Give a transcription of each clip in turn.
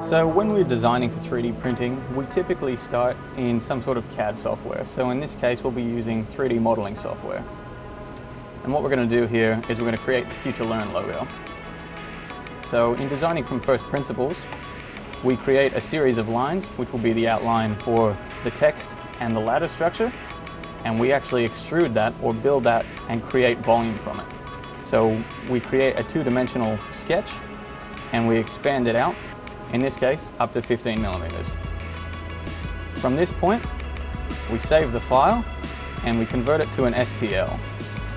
So when we're designing for 3D printing, we typically start in some sort of CAD software. So in this case, we'll be using 3D modeling software. And what we're going to do here is we're going to create the Future Learn logo. So in designing from first principles, we create a series of lines, which will be the outline for the text and the ladder structure. And we actually extrude that or build that and create volume from it. So we create a two-dimensional sketch and we expand it out, in this case, up to 15 millimeters. From this point, we save the file and we convert it to an STL.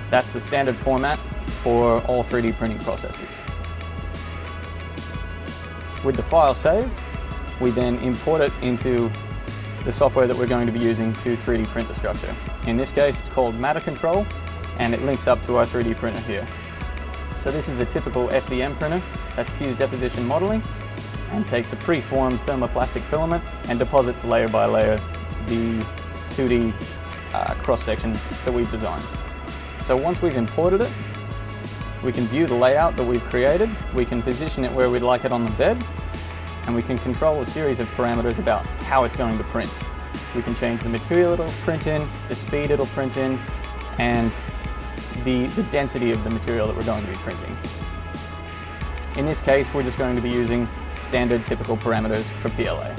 That's the standard format for all 3D printing processes. With the file saved, we then import it into the software that we're going to be using to 3D print the structure. In this case, it's called Matter Control, and it links up to our 3D printer here. So this is a typical FDM printer that's fused deposition modeling and takes a preformed thermoplastic filament and deposits layer by layer the 2D cross-section that we've designed. So once we've imported it, we can view the layout that we've created, we can position it where we'd like it on the bed, and we can control a series of parameters about how it's going to print. We can change the material it'll print in, the speed it'll print in, and the density of the material that we're going to be printing. In this case, we're just going to be using standard typical parameters for PLA.